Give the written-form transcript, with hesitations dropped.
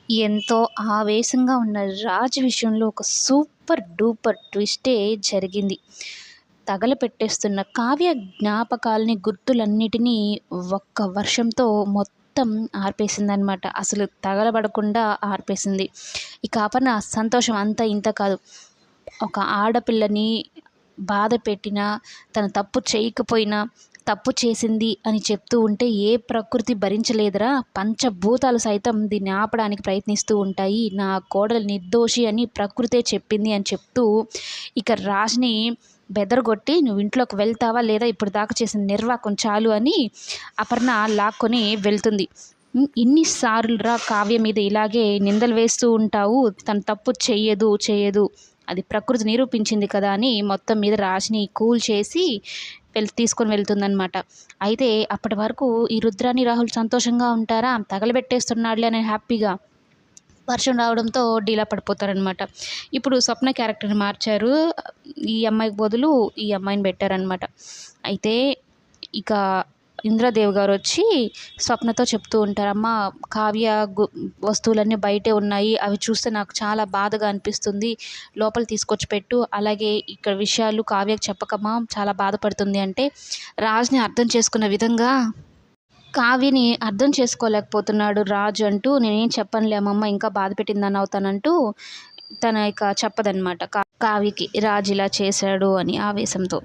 ఎంతో ఆవేశంగా ఉన్న రాజు విషయంలో ఒక సూపర్ డూపర్ ట్విస్టే జరిగింది. తగలపెట్టేస్తున్న కావ్య జ్ఞాపకాల్ని, గుర్తులన్నిటినీ ఒక్క వర్షంతో మొత్తం ఆర్పేసిందనమాట. అసలు తగలబడకుండా ఆర్పేసింది. ఇక అపర్ణ సంతోషం అంతా ఇంతా కాదు. ఒక ఆడపిల్లని బాధపెట్టినా, తను తప్పు చేయకపోయినా, తప్పు చేసింది అని చెప్తూ ఉంటే ఏ ప్రకృతి భరించలేదురా! పంచభూతాలు సైతం దీన్ని ఆపడానికి ప్రయత్నిస్తూ ఉంటాయి. నా కోడలు నిర్దోషి అని ప్రకృతే చెప్పింది అని చెప్తూ ఇక రాజ్‌ని బెదరగొట్టి "నువ్వు ఇంట్లోకి వెళ్తావా లేదా? ఇప్పటిదాకా చేసిన నిర్వాకం చాలు" అని అపర్ణ లాక్కొని వెళ్తుంది. "ఇన్ని సార్లురా కావ్య మీద ఇలాగే నిందలు వేస్తూ ఉంటావు. తను తప్పు చెయ్యదు. అది ప్రకృతి నిరూపించింది కదా" అని మొత్తం మీద రాజ్‌ని కూల్ చేసి తీసుకొని వెళ్తుందనమాట. అయితే అప్పటి వరకు ఈ రుద్రాని, రాహుల్ సంతోషంగా ఉంటారా? తగలబెట్టేస్తున్నాడులే అని హ్యాపీగా. వర్షం రావడంతో డీలా పడిపోతారనమాట. ఇప్పుడు స్వప్న క్యారెక్టర్‌ని మార్చారు. ఈ అమ్మాయికి బదులు ఈ అమ్మాయిని పెట్టారనమాట. అయితే ఇక ఇంద్రదేవ్ గారొచ్చి స్వప్నతో చెప్తూ ఉంటారు. "అమ్మ, కావ్య వస్తువులన్నీ బయటే ఉన్నాయి. అవి చూస్తే నాకు చాలా బాధగా అనిపిస్తుంది. లోపల తీసుకొచ్చి పెట్టు. అలాగే ఇక్కడ విషయాలు కావ్యకి చెప్పకమ్మా, చాలా బాధపడుతుంది" అంటే రాజ్‌ని అర్థం చేసుకున్న విధంగా కావ్యని అర్థం చేసుకోలేకపోతున్నాడు రాజు అంటూ "నేనేం చెప్పనులే అమ్మమ్మ, ఇంకా బాధ పెట్టిందని అవుతానంటూ తన ఇక చెప్పదనమాట కావ్యకి రాజు ఇలా చేశాడు అని ఆవేశంతో.